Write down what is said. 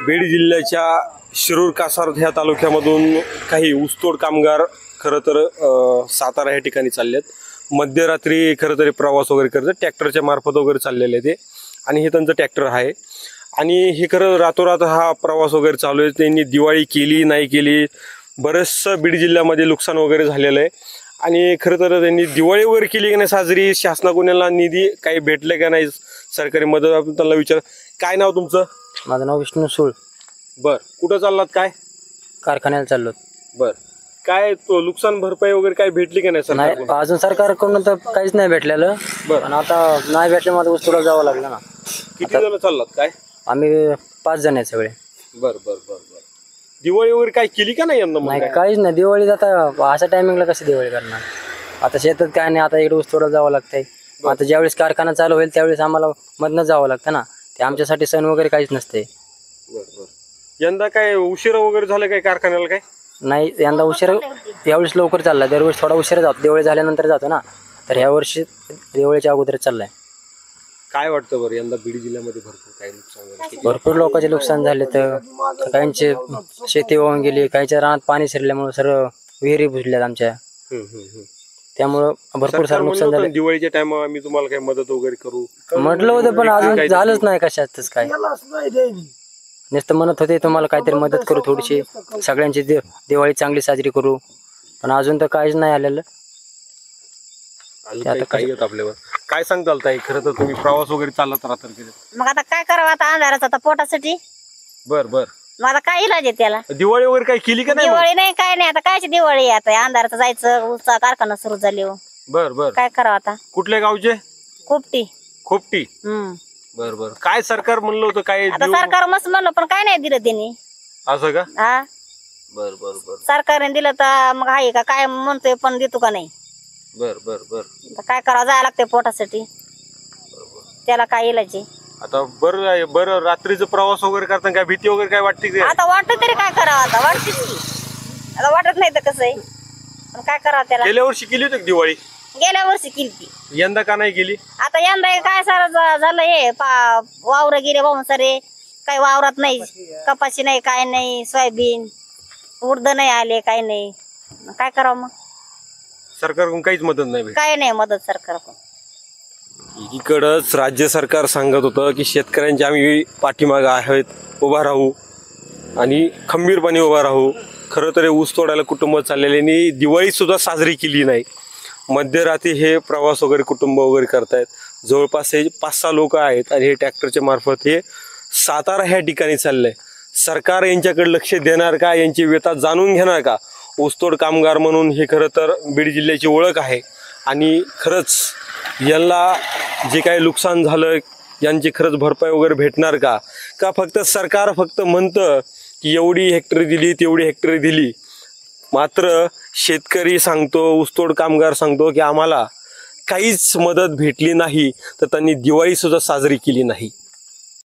बीड जिल्ह्याच्या शिरूर कासार ह्या तालुक्यामधून काही ऊसतोड कामगार खरं तर सातारा या ठिकाणी चाललेत. मध्यरात्री खरं तर प्रवास वगैरे करतात, ट्रॅक्टरच्या मार्फत वगैरे चाललेले ते, आणि हे त्यांचं ट्रॅक्टर आहे. आणि हे खरं रातोरात हा प्रवास वगैरे चालू आहे. त्यांनी दिवाळी केली नाही केली, बरंचसं बीड जिल्ह्यामध्ये नुकसान वगैरे झालेलं आहे. आणि खरं तर त्यांनी दिवाळी वगैरे केली की नाही साजरी, शासनाकडून निधी काही भेटले का नाही, सरकारी मदत, आपण त्यांना विचार. काय नाव तुमचं? माझं नाव विष्णू सूळ. बर, कुठं चाललात? काय कारखान्याला चाललो. बर, काय तो नुकसान भरपाई वगैरे काय भेटली का नाही? नाही, अजून सरकारकडून तर काहीच नाही भेटलेलं. पण आता नाही भेटल्यामुळे ऊस तोडायला जावं लागलं ना. किती जण चाललात? काय आम्ही 5 जण आहेत सगळे. बर बर बर बर. दिवाळी वगैरे काय केली का नाही यंदा? नाही, काहीच नाही. दिवाळी आता अशा टायमिंगला कशी दिवाळी करणार? आता शेतात काय नाही, आता इकडे ऊस तोडायला जावं लागतंय. आता ज्यावेळेस कारखाना चालू होईल त्यावेळेस आम्हाला मधनं जावं लागतं ना. ते आमच्यासाठी सण वगैरे काहीच नसते. बर बर. यंदा काय उशिरा वगैरे झालं काय कारखान्याला? काय नाही, यंदा उशीर, यावेळेस लवकर चाललाय. दरवेळेस थोडा उशीर जातो, दिवाळी झाल्यानंतर जातो ना. तर ह्या वर्षी दिवाळीच्या अगोदर चाललाय. काय वाटतं बरं, यंदा बीड जिल्ह्यामध्ये भरपूर काही नुकसान झालं? भरपूर लोकांचे नुकसान झाले. तर काहींचे शेती वाहून गेली, काहींच्या रानात पाणी शिरल्यामुळे सर्व विहिरी बुजल्यात आमच्या. त्यामुळं भरपूर सारं नुकसान झालं. दिवाळीच्या टायमाला आम्ही तुम्हाला काही मदत वगैरे करू म्हटलं होतं, पण अजून झालंच नाही. कशातच काय नुसतं म्हणत होते तुम्हाला काहीतरी मदत करू, थोडीशी सगळ्यांची दिवाळी चांगली साजरी करू, पण अजून तर काहीच नाही आलेलं. आपल्यावर काय सांगताल ताई? खरं तर तुम्ही प्रवास वगैरे चालत राहतात, मग आता काय करावं? आता अंधाराचा आता पोटासाठी. बर बर. मग आता काय इलाज आहे त्याला? दिवाळी वगैरे काय केली का नाही? दिवाळी नाही, काय नाही. आता कायची दिवाळी? आता अंधाराचं जायचं, ऊसचा कारखाना सुरू झाली. बर बर. काय करावं आता? कुठल्या गावचे? खोपटी. खोपटी. बर बर. काय सरकार म्हणलं होतं काय? आता सरकार मस्त म्हणलं, पण काय नाही दिलं त्यांनी. असं का? हा. बर बर बर. सरकारने दिलं तर मग आहे का काय म्हणतोय, पण देतो का नाही. बर बर बर. काय करावं? जायला लागतंय पोटासाठी, त्याला काय इलाज आहे? आता बरं बरं, रात्रीचा प्रवास वगैरे करताना काय भीती वगैरे काय वाटते का? आता वाटत तरी काय करावं? आता वाटते की, आता वाटत नाही तर कसं आहे, पण काय करावं त्याला? गेल्या वर्षी केली होती दिवाळी? गेल्या वर्षी केली. यंदा का नाही केली? आता यंदा काय सारं झालं हे वावर गेले वाहून सारे. काही वावरात नाही, कपाशी नाही, काय नाही, सोयाबीन उडद नाही आले, काय नाही. काय करावं मग? सरकारकडून काहीच मदत नाही भेटली? काय नाही मदत सरकारकडून. एकीकडंच राज्य सरकार सांगत होतं की शेतकऱ्यांचे आम्ही पाठीमागे आहेत, उभा राहू आणि खंबीरपणे उभा राहू. खरं तर ऊस तोडायला कुटुंब चाललेले, दिवाळी सुद्धा साजरी केली नाही. मध्यरात्री हे प्रवास वगैरे कुटुंब वगैरे करतायत. जवळपास हे 5-6 लोक आहेत आणि हे ट्रॅक्टरच्या मार्फत हे सातारा ह्या ठिकाणी चाललंय. सरकार यांच्याकडे लक्ष देणार का? यांची व्यथा जाणून घेणार का? ऊसतोड कामगार म्हणून हे खरं तर बीड जिल्ह्याची ओळख आहे. आणि खरंच यांना जे काही नुकसान झालं, यांची खरंच भरपाई वगैरे भेटणार का? का फक्त सरकार फक्त म्हणतं की एवढी हेक्टरी दिली, तेवढी हेक्टरी दिली, मात्र शेतकरी सांगतो, ऊसतोड कामगार सांगतो की आम्हाला काहीच मदत भेटली नाही, तर त्यांनी दिवाळी सुद्धा साजरी केली नाही.